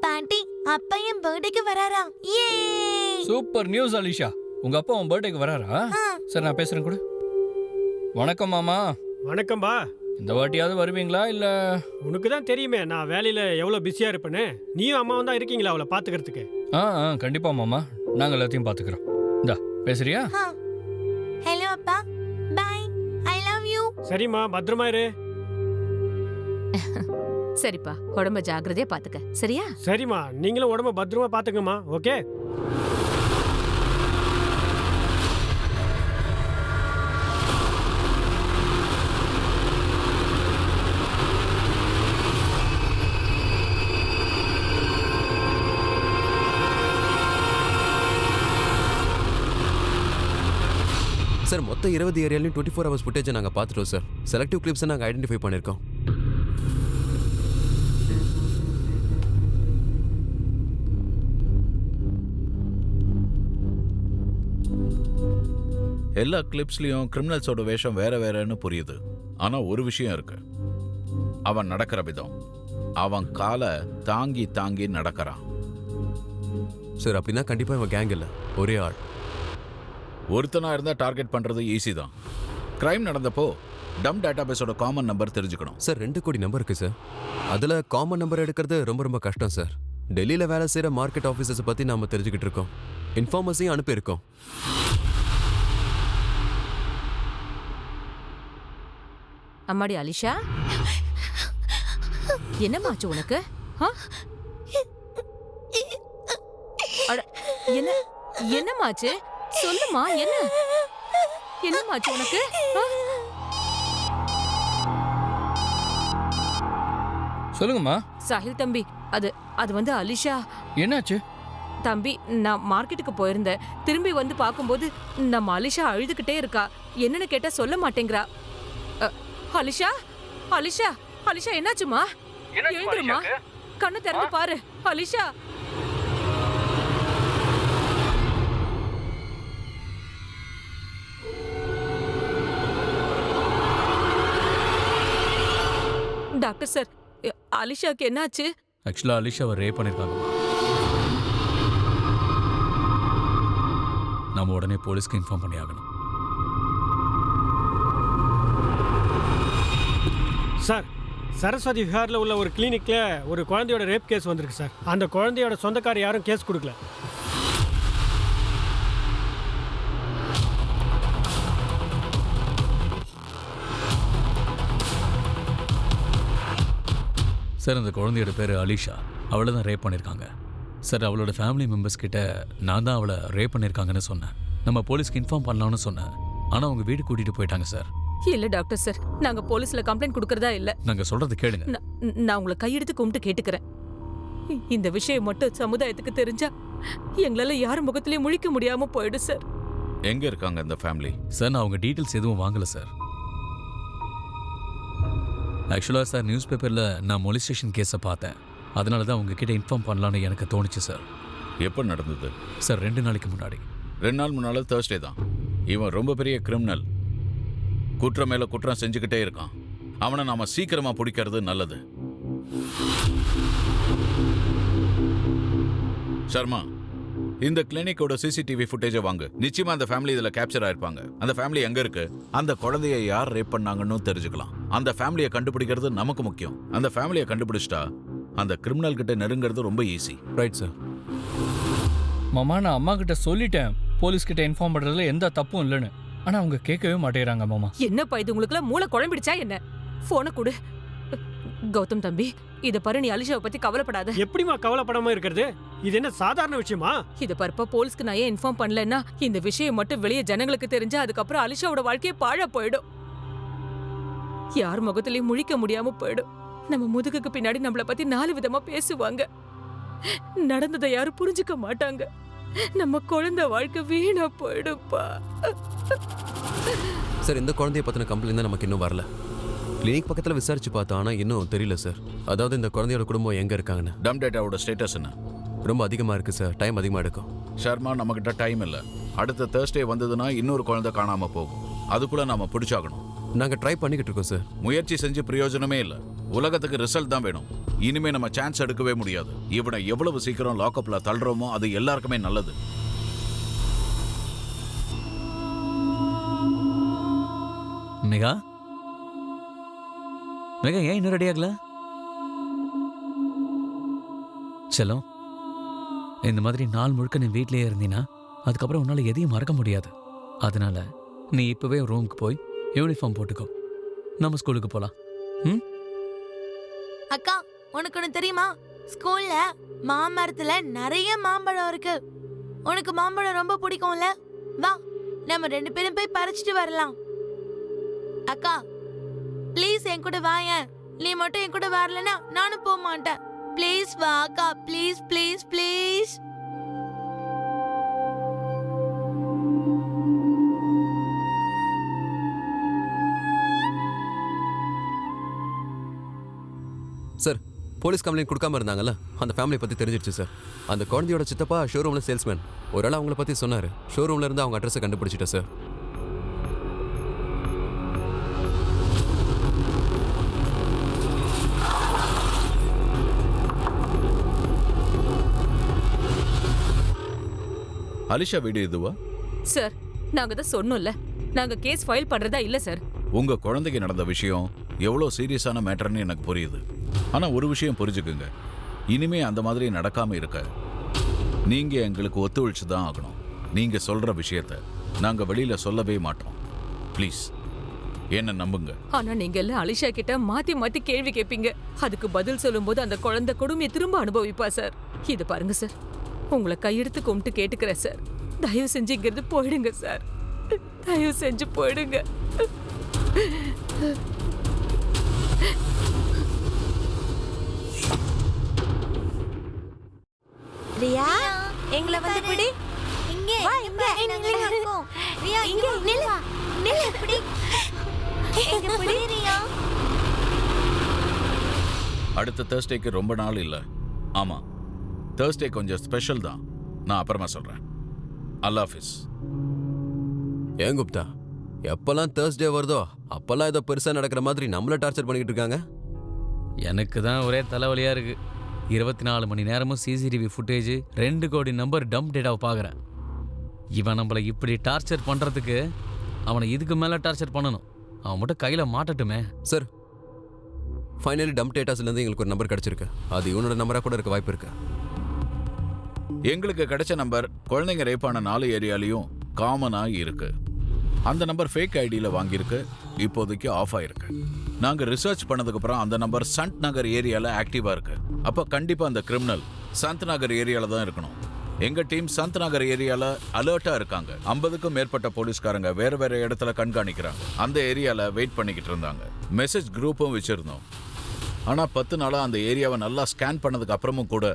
பாட்டி, அப்பா என் பர்த்டேக்கு வராரா? ஏ! Super news Alisha. உங்க அப்பா உன் பர்த்டேக்கு வராரா? சரி, நான் பேசுறேன் கூட. வணக்கம் மாமா. வணக்கம்பா. இந்த வாட்டியாவது வருவீங்களா இல்ல? உனக்கு தான் தெரியுமே நான் வேலையில் எவ்வளோ பிஸியாக இருப்பேன்னு. நீயும் அம்மாவும் தான் இருக்கீங்களா அவளை பார்த்துக்கிறதுக்கு? கண்டிப்பா மாமா, நாங்க எல்லாத்தையும் பாத்துக்கிறோம். இந்தா பேசுறியா? ஹலோ அப்பா, பை. I love you. சரிம்மா, பத்திரமா இரு. சரிப்பா, உடம்ப ஜாக்கிரதையா பாத்துக்க. சரியா? சரிம்மா, நீங்களும் உடம்ப பத்திரமா பார்த்துக்கம்மா. ஓகே. சார் மொத்த 20 ஏரியாலையும் 24 ஹவர்ஸ் ஃபுட்டேஜை நாங்கள் பார்த்துட்டோம் சார். செலக்டிவ் கிளிப்ஸை நாங்கள் ஐடென்டிஃபை பண்ணியிருக்கோம். எல்லா கிளிப்ஸ்லயும் கிரிமினல்ஸோட வேஷம் வேற வேறன்னு புரியுது. ஆனா ஒரு விஷயம் இருக்கு. அவன் நடக்கிற விதம், அவன் காலை தாங்கி தாங்கி நடக்கிறான். சார் அப்படின்னா கண்டிப்பாக இவன் கேங் இல்லை, ஒரே ஆள். ஒருத்தனா இருந்தா டார்கெட் பண்றது ஈஸி தான். கிரைம் நடந்தப்போ டம் டேட்டாபேஸோட காமன் நம்பர் தெரிஞ்சுக்கணும். சார் 2 கோடி நம்பர் இருக்கு சார். அதில் காமன் நம்பர் எடுக்கிறது ரொம்ப ரொம்ப கஷ்டம் சார். டெல்லியில் வேலை செய்கிற மார்க்கெட் ஆஃபீஸர்ஸை பற்றி நாம் தெரிஞ்சுக்கிட்டு இருக்கோம். இன்ஃபார்மர்ஸையும் அனுப்பியிருக்கோம். அம்மாடி அலிஷா, என்னமாச்சு உனக்கு? என்ன என்னமாச்சு? சொல்லுமா, என்னமாச்சு உனக்கு? சொல்லுங்கம்மா. சாஹில் தம்பி, அது வந்து அலிஷா. என்னாச்சு தம்பி? நான் மார்க்கெட்டுக்கு போயிருந்தேன். திரும்பி வந்து பார்க்கும்போது நம்ம அலிஷா அழுதுகிட்டே இருக்கா. என்னன்னு கேட்டா சொல்ல மாட்டேங்கிறா. அலிஷா, அலிஷா, அலிஷா, என்னாச்சுமா? எழுந்துருமா, கண்ணு திறந்து பாரு. அலிஷா, டாக்டர் சார், அலிஷாக்கு என்னாச்சு? ஆக்சுவலாக அலிஷாவை ரேப் பண்ணியிருக்காங்க. நம்ம உடனே போலீஸ்க்கு இன்ஃபார்ம் பண்ணி ஆகணும். சார், சரஸ்வதி விஹாரில் உள்ள ஒரு கிளினிக்கில் ஒரு குழந்தையோட ரேப் கேஸ் வந்திருக்கு சார். அந்த குழந்தையோட சொந்தக்கார யாரும் கேஸ் கொடுக்கல. சார், அந்த குழந்தையோட பேர் அலிஷா. அவளை தான் ரேப் பண்ணியிருக்காங்க. சார், அவளோட ஃபேமிலி மெம்பர்ஸ் கிட்ட நான் தான் அவளை ரேப் பண்ணியிருக்காங்கன்னு சொன்னேன். நம்ம போலீஸ்க்கு இன்ஃபார்ம் பண்ணலாம்னு சொன்னேன். ஆனால் அவங்க வீடு கூட்டிகிட்டு போயிட்டாங்க சார். இல்ல டாக்டர் சார், நாங்க போலீஸ்ல கம்ப்ளைண்ட் கொடுக்கறதா இல்ல. நாங்கள் சொல்றது கேளுங்க. நான் உங்களை கையெடுத்து கும்பிட்டு கேட்டுக்கிறேன். இந்த விஷயம் மட்டும் சமுதாயத்துக்கு தெரிஞ்சா எங்களால யார் முகத்திலயும் முழிக்க முடியாம போயிடும் சார். எங்க இருக்காங்க இந்த ஃபேமிலி? சார், நான் அவங்க டீட்டெயில்ஸ் எதுவும் வாங்கல சார். ஆக்சுவலாக சார் நியூஸ் பேப்பரில் நான் மொலிஸ்டேஷன் கேஸை பார்த்தேன். அதனால தான் உங்ககிட்ட இன்ஃபார்ம் பண்ணலான்னு எனக்கு தோணுச்சு சார். எப்போ நடந்தது? சார் 2 நாளைக்கு முன்னாடி. 2 நாள் முன்னால தேர்ஸ்டே தான். இவன் ரொம்ப பெரிய கிரிமினல். குற்றம் மேல குற்றம் செஞ்சுக்கிட்டே இருக்கான். அவனை நாம சீக்கிரமா பிடிக்கிறது நல்லது. சர்மா, இந்த கிளினிக்கோட சிசிடிவி ஃபுட்டேஜை வாங்கு. நிச்சயமா அந்த ஃபேமிலி இதுல கேப்சர் ஆயிருப்பாங்க. அந்த ஃபேமிலி எங்க இருக்கு, அந்த குழந்தைய யார் ரேப் பண்ணாங்கன்னு தெரிஞ்சுக்கலாம். அந்த ஃபேமிலியை கண்டுபிடிக்கிறது நமக்கு முக்கியம். அந்த ஃபேமிலியை கண்டுபிடிச்சிட்டா அந்த கிரிமினல் கிட்ட நெருங்கிறது ரொம்ப ஈஸி. Right sir. மாமா நான் அம்மா கிட்ட சொல்லிட்டேன் போலீஸ் கிட்ட இன்ஃபார்ம் பண்றதுல எந்த தப்பும் இல்லைன்னு. ஆனா அவங்க கேட்கவே மாட்டேங்கிறாங்க மாமா. என்னப்பா இது உங்களுக்குலாம் மூளை குழம்பிடுச்சா என்ன? போனை கொடு. கௌதம் தம்பி, இத பாரு, நீ அலிஷாவை பத்தி கவலைப்படாத. எப்படிமா கவலைப்படாம இருக்கிறது? இது என்ன சாதாரண விஷயமா? இத பாருப்பா, போலீஸ்க்கு நான் ஏன் இன்ஃபார்ம் பண்ணலன்னா இந்த விஷயம் மட்டும் வெளியே ஜனங்களுக்கு தெரிஞ்சா அதுக்கப்புறம் அலிஷாவோட வாழ்க்கையே பாழா போயிடும். யார் முகத்திலயும் முழிக்க முடியாம போயிடும். நம்ம முதுகுக்கு பின்னாடி நம்மள பத்தி 4 விதமா பேசுவாங்க. நடந்ததை யாரும் புரிஞ்சுக்க மாட்டாங்க. நம்ம குழந்தை வாழ்க்கை வீணா போயிடுப்பா. சார், இந்த குழந்தைய பற்றின கம்ப்ளைண்ட் தான் நமக்கு இன்னும் வரல. கிளினிக் பக்கத்தில் விசாரிச்சு பார்த்தோம், ஆனால் இன்னும் தெரியல சார். அதாவது இந்த குழந்தையோட குடும்பம் எங்கே இருக்காங்கன்னு. டம் டேட்டாவோட ஸ்டேட்டஸ் என்ன? ரொம்ப அதிகமாக இருக்குது சார். டைம் அதிகமாக எடுக்கும். ஷர்மா, நம்மகிட்ட டைம் இல்லை. அடுத்த தேர்ஸ்டே வந்ததுன்னா இன்னொரு குழந்தை காணாம போகும். அதுக்குள்ள நாம பிடிச்சாகணும். நாங்கள் ட்ரை பண்ணிக்கிட்டு இருக்கோம் சார். முயற்சி செஞ்சு பிரயோஜனமே இல்லை. உலகத்துக்கு ரிசல்ட் தான் வேணும். இனிமே நம்ம சான்ஸ் எடுக்கவே முடியாது. இவனை எவ்வளவு சீக்கிரம் லாக்அப்ல தள்ளுறோமோ அது எல்லாருக்குமே நல்லது. மெகா மெகா, ஏன் இன்னும் ரெடி ஆகல? செல்லம், இந்த மாதிரி நாள் முழுக்க நீ வீட்லயே இருந்தீனா அதுக்கப்புறம் உன்னால எதையும் மறக்க முடியாது. அதனால நீ இப்பவே ரூமுக்கு போய் யூனிஃபார்ம் போட்டுக்கோ. நம்ம ஸ்கூலுக்கு போலாம். ம்? அக்கா, உனக்கு ஒன்று தெரியுமா? ஸ்கூல்ல மாமரத்துல நிறைய மாம்பழம் இருக்கு. உனக்கு மாம்பழம் ரொம்ப பிடிக்கும்ல? வா, நம்ம 2 பேரும் போய் பறிச்சுட்டு வரலாம். அக்கா ப்ளீஸ் என் கூட வாயேன். நீ மட்டும் என் கூட வரலனா நானும் போக மாட்டேன். ப்ளீஸ் வா அக்கா, please please please. Sir, police complaint கொடுக்காம இருந்தாங்கல்ல, அந்த ஃபேமிலியை பற்றி தெரிஞ்சிருச்சு சார். அந்த குழந்தையோட சித்தப்பா ஷோரூமில் சேல்ஸ்மேன். ஒரு ஆள் அவங்கள பற்றி சொன்னார். ஷோரூமில் இருந்து அவங்க அட்ரஸை கண்டுபிடிச்சிட்டேன் சார். அலிஷா வீடு இதுவா? சார், நாங்க தான் சொன்னோம்ல, நாங்க கேஸ் ஃபைல் பண்றதா இல்ல சார். உங்க குழந்தைக்கு நடந்த விஷயம் எவ்வளோ சீரியஸான மேட்டர்னு எனக்கு புரியுது. ஆனா ஒரு விஷயம் புரிஞ்சுக்குங்க, இனிமே அந்த மாதிரி நடக்காம இருக்க நீங்க எங்களுக்கு ஒத்துழைச்சு தான் ஆகணும். நீங்க சொல்ற விஷயத்த நாங்க வெளியில சொல்லவே மாட்டோம். ப்ளீஸ் என்ன நம்புங்க. ஆனா நீங்க எல்லாம் அலிஷா கிட்ட மாத்தி மாத்தி கேள்வி கேட்பீங்க. அதுக்கு பதில் சொல்லும்போது அந்த குழந்தை கொடுமையை திரும்ப அனுபவிப்பா சார். இது பாருங்க சார், உங்களை கையெடுத்து கும்பிட்டு கேட்டுக்கிறேன் சார். தயவு செஞ்சு இங்கிருந்து போயிடுங்க சார். தயவு செஞ்சு போயிடுங்க. ரியா, எங்களை வந்து பிடி. இங்க வா, இங்க நில்லுங்க. ரியா, இங்க நில்லு. நில்லு, பிடி. எங்க பிடி ரியா. அடுத்த தேர்ஸ்டேக்கு ரொம்ப நாள் இல்லை. ஆமா, தேர்ஸ்டே கொஞ்சம் ஸ்பெஷல் தான். நான் அப்புறமா சொல்றேன். அல்லாஹ் ஹாஃபிஸ். ஏன் குப்தா, எப்பெல்லாம் தேர்ஸ்டே வருதோ அப்பெல்லாம் ஏதோ பெருசாக நடக்கிற மாதிரி நம்மளை டார்ச்சர் பண்ணிக்கிட்டு இருக்காங்க. எனக்கு தான் ஒரே தலைவலியா இருக்கு. 24 மணி நேரமும் சிசிடிவி ஃபுட்டேஜ், 2 கோடி நம்பர் டம்ப் டேட்டாவை பார்க்குறேன். இவன் நம்மளை இப்படி டார்ச்சர் பண்ணுறதுக்கு அவனை இதுக்கு மேலே டார்ச்சர் பண்ணணும். அவன் மட்டும் கையில் மாட்டட்டுமே. சார், ஃபைனலி டம்ப் டேட்டாஸ்லேருந்து எங்களுக்கு ஒரு நம்பர் கிடச்சிருக்கு. அது இவனோட நம்பராக கூட இருக்க வாய்ப்பு இருக்கு. எங்களுக்கு கிடைச்ச நம்பர் குழந்தைங்க ரேப்பான 4 ஏரியாலையும் காமனாக இருக்கு. அந்த நம்பர் ஃபேக் ஐடியில் வாங்கியிருக்கு. இப்போதைக்கு ஆஃப் ஆயிருக்கு. நாங்கள் ரிசர்ச் பண்ணதுக்கப்புறம் அந்த நம்பர் சந்த் நகர் ஏரியாவில் ஆக்டிவாக இருக்கு. அப்போ கண்டிப்பாக அந்த கிரிமினல் சந்த் நகர் ஏரியாவில் தான் இருக்கணும். எங்கள் டீம் சந்த் நகர் ஏரியாவில் அலர்ட்டாக இருக்காங்க. 50க்கும் மேற்பட்ட போலீஸ்காரங்க வேறு வேறு இடத்துல கண்காணிக்கிறாங்க. அந்த ஏரியாவில் வெயிட் பண்ணிக்கிட்டு இருந்தாங்க. மெசேஜ் குரூப்பும் வச்சுருந்தோம். ஆனால் 10 நாளாக அந்த ஏரியாவை நல்லா ஸ்கேன் பண்ணதுக்கு அப்புறமும் கூட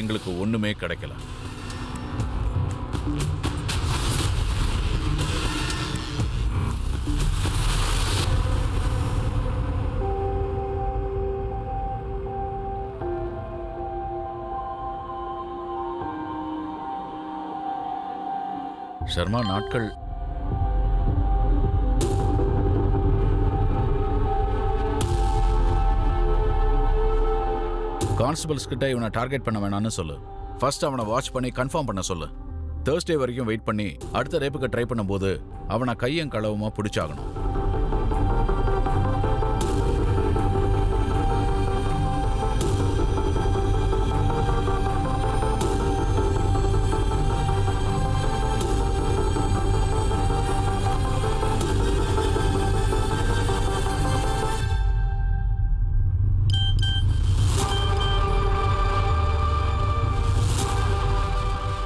எங்களுக்கு ஒன்றுமே கிடைக்கல. சர்மா நாட்கள் கான்ஸ்டபிள்ஸ் கிட்ட இவனை டார்கெட் பண்ண வேணாம்னு சொல்லு. ஃபர்ஸ்ட் அவனை வாட்ச் பண்ணி கன்ஃபார்ம் பண்ண சொல்லு. தேர்ஸ்டே வரைக்கும் வெயிட் பண்ணி அடுத்த ரேப்புக்கு ட்ரை பண்ணும்போது அவனை கையும் களவுமா பிடிச்சாகணும்.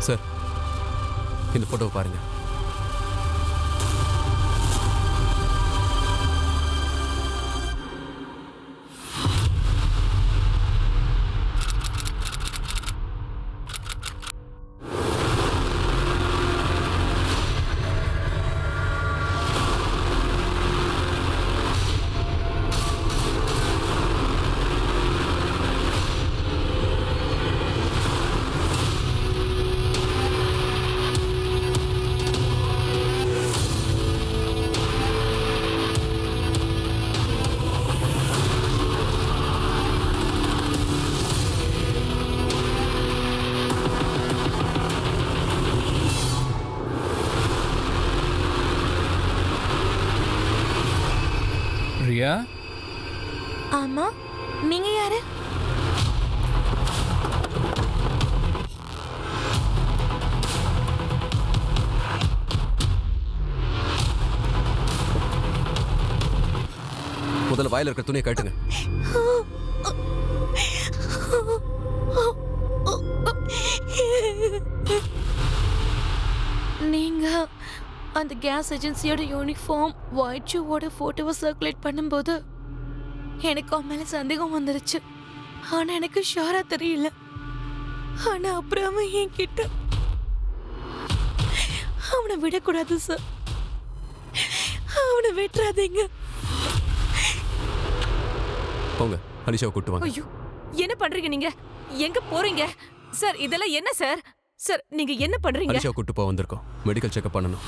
சார், இந்த ஃபோட்டோவை பாருங்க. ரியா, ஆமா, நீங்க யாரு? முதல்ல வாயில இருக்கிற துணியை கட்டுங்க. நீங்க அந்த கேஸ் ஏஜென்சியோட யூனிஃபார்ம் ஒயிட் ஷூவோட போட்டோவை சர்க்குலேட் பண்ணும்போது எனக்கு அவன் மேல சந்தேகம் வந்துருச்சு. ஆனா எனக்கு ஷோரா தெரியல. ஆனா அப்புறம் அவன் என்கிட்ட அவனை விடக்கூடாது சார், அவனை விட்டுறாதீங்க. போங்க, அலிஷாவை கூட்டு வாங்க. ஐயோ, என்ன பண்றீங்க நீங்க? எங்க போறீங்க சார்? இதெல்லாம் என்ன சார்? சார், நீங்க என்ன பண்றீங்க? அலிஷாவை கூட்டு போக வந்திருக்கோம். மெடிக்கல் செக்அப் பண்ணணும்.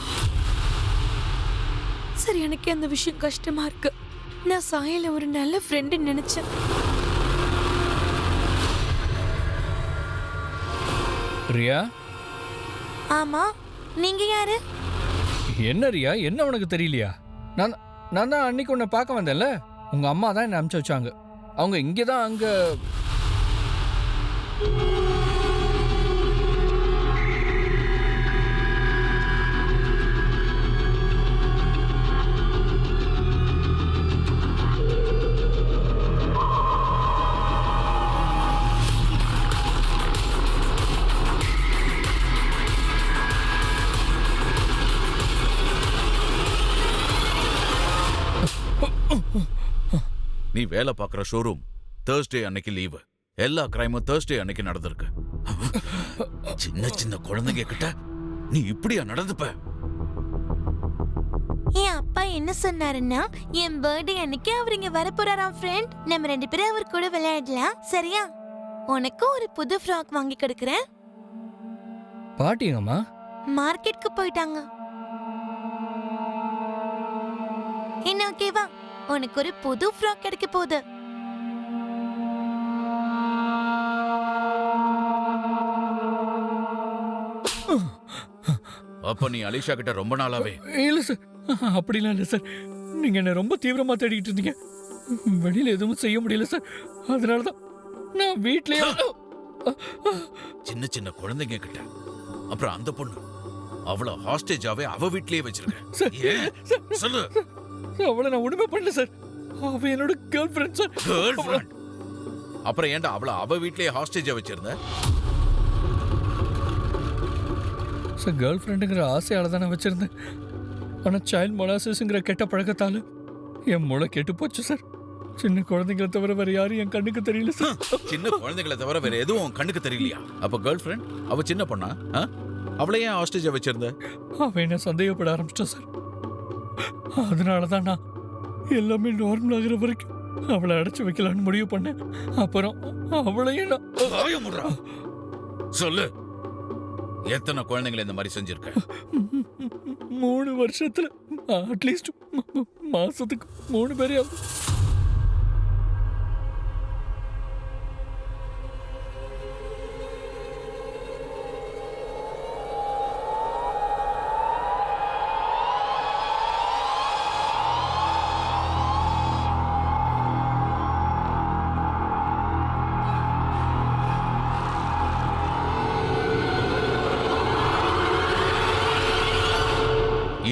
சார், எனக்கு அந்த விஷயம் கஷ்டமா இருக்கு. நான் சாயல ஒரு நல்ல ஃப்ரெண்டு நினைச்சேன். ரியா, ஆமா, நீங்க யாரு? என்ன ரியா, என்ன உனக்கு தெரியலையா? நான் தான் அன்னைக்கு உன்னை பார்க்க வந்தேன்ல. உங்க அம்மா தான் என்னை அனுப்பிச்சு வச்சாங்க. அவங்க இங்கே தான் அங்க. நீ வேலை பார்க்குற ஷோரூம் தேர்ஸ்டே அன்னைக்கு லீவு. எல்லா கிரைமும் தேர்ஸ்டே அன்னைக்கு நடந்திருக்கு. சின்ன சின்ன குழந்தைங்க கிட்ட நீ இப்படியா நடந்துப்ப? என் அப்பா என்ன சொன்னாருன்னா, என் பர்த்டே அன்னைக்கு அவர் இங்க வர போறாராம் ஃப்ரெண்ட். நம்ம 2 பேரும் அவர் கூட விளையாடலாம், சரியா? உனக்கும் ஒரு புது ஃப்ராக் வாங்கி கொடுக்கறேன். பாட்டிங்கம்மா மார்க்கெட்க்கு போயிட்டாங்க. என்ன ஓகேவா? உனக்கு ஒரு புது ஃப்ராக் கிடைக்க போகுது. அப்ப நீ அலிஷா கிட்ட ரொம்ப நாளாவே? இல்லை சார், அப்படிலாம் இல்லை சார். நீங்கள் என்ன ரொம்ப தீவிரமாக தேடிக்கிட்டு இருந்தீங்க. வெளியில் எதுவும் செய்ய முடியல சார். அதனால தான் நான் வீட்லயே. சின்ன சின்ன குழந்தைங்க கிட்ட, அப்புறம் அந்த பொண்ணு, அவள ஹாஸ்டேஜாவே அவ வீட்லயே வச்சிருக்கேன். சொல்லு. அவளை நான் உண்மை பண்ணல சார். அவ என்னோட girl friend sir. Girl friend? அப்புறம் ஏன்டா அவள அவ வீட்லயே ஹாஸ்டேஜா வச்சிருந்த? சார், கேர்ள் ஃப்ரெண்டுங்கிற ஆசையால தான் நான் வச்சிருந்தேன். ஆனால் சைல்ட் மொலாசிஸ்ங்கிற கெட்ட பழக்கத்தால் என் முளை கெட்டு போச்சு சார். சின்ன குழந்தைங்களை தவிர வேற யாரும் என் கண்ணுக்கு தெரியல சார். சின்ன குழந்தைகளை தவிர வேற எதுவும் உன் கண்ணுக்கு தெரியலையா? அப்ப கேர்ள் ஃப்ரெண்ட் அவ சின்ன பொண்ணா? அவளை ஏன் ஹாஸ்டேஜா வச்சிருந்த? அவன் என்ன சந்தேகப்பட ஆரம்பிச்சிட்டான் சார். அதனால தான் நான் எல்லாமே நார்மல் ஆகிற வரைக்கும் அவளை அடைச்சு வைக்கலான்னு முடிவு பண்ணேன். அப்புறம் அவளையும் நான். சொல்லு, எத்தனை குழந்தைங்களை இந்த மாதிரி செஞ்சிருக்க? 3 வருஷத்துல அட்லீஸ்ட் மாசத்துக்கு 3 பேரையாவது.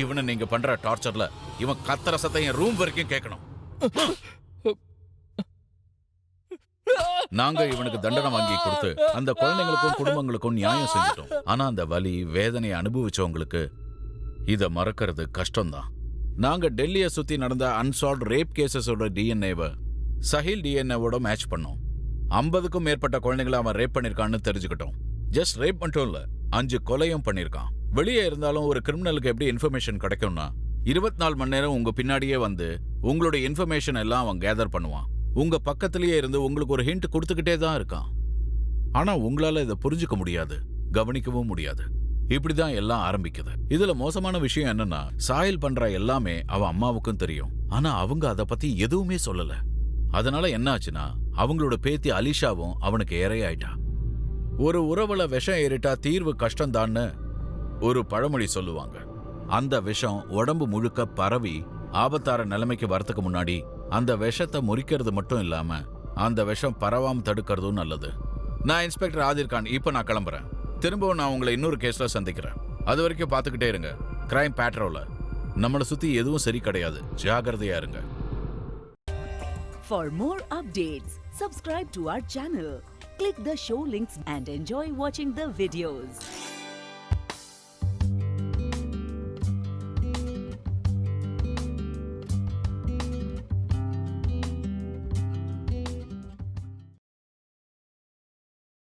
இவனை நீங்க பண்ற டார்ச்சர்ல இவன் கத்துற சத்தம் என் ரூம் வரைக்கும் கேட்கணும். நாங்க இவனுக்கு தண்டனை வாங்கி கொடுத்து அந்த குழந்தைங்களுக்கும் குடும்பங்களுக்கும் நியாயம் செஞ்சிட்டோம். ஆனா அந்த வலி வேதனையை அனுபவிச்சவங்களுக்கு இத மறக்கிறது கஷ்டம்தான். நாங்க டெல்லியை சுத்தி நடந்த அன்சால்வ் ரேப் கேசஸோட டிஎன்ஏவை சஹில் டிஎன்ஏவோட மேட்ச் பண்ணோம். 50க்கும் மேற்பட்ட குழந்தைங்களை அவன் ரேப் பண்ணிருக்கான்னு தெரிஞ்சுக்கிட்டோம். ஜஸ்ட் ரேப் மட்டும் இல்ல, 5 கொலையும் பண்ணிருக்கான். வெளியே இருந்தாலும் ஒரு கிரிமினலுக்கு எப்படி இன்ஃபர்மேஷன் கிடைக்கும்னா 24 மணி நேரம் உங்க பின்னாடியே வந்து உங்களுடைய இன்ஃபர்மேஷன் எல்லாம் அவன் கேதர் பண்ணுவான். உங்க பக்கத்திலேயே இருந்து உங்களுக்கு ஒரு ஹிண்ட் கொடுத்துக்கிட்டே தான் இருக்கான். ஆனா உங்களால இதை புரிஞ்சுக்க முடியாது, கவனிக்கவும் முடியாது. இப்படிதான் எல்லாம் ஆரம்பிக்குது. இதுல மோசமான விஷயம் என்னன்னா, சாயில் பண்ற எல்லாமே அவன் அம்மாவுக்கும் தெரியும். ஆனா அவங்க அதை பத்தி எதுவுமே சொல்லல. அதனால என்ன ஆச்சுன்னா, அவங்களோட பேத்தி அலிஷாவும் அவனுக்கு இரையாயிட்டா. ஒரு உறவுல விஷம் ஏறிட்டா தீர்வு கஷ்டம்தான்னு ஒரு பழமொழி சொல்லுவாங்க. அந்த விஷம் உடம்பு முழுக்க பரவி ஆபத்தார நிலைமைக்கு வரத்துக்கு முன்னாடி அந்த விஷத்தை முறிக்கிறது மட்டும் இல்லாம அந்த விஷம் பரவாம தடுக்கிறதும் நல்லது. நான் இன்ஸ்பெக்டர் ஆதில் கான், இப்ப நான் கிளம்புறேன். திரும்பவும் நான் உங்களை இன்னொரு கேஸ்ல சந்திக்கிறேன். அது வரைக்கும் பார்த்துக்கிட்டே இருங்க கிரைம் பேட்ரோல. நம்மளை சுத்தி எதுவும் சரி கிடையாது, ஜாகிரதையா இருங்க. For more updates, subscribe to our channel, click the show links and enjoy watching the videos.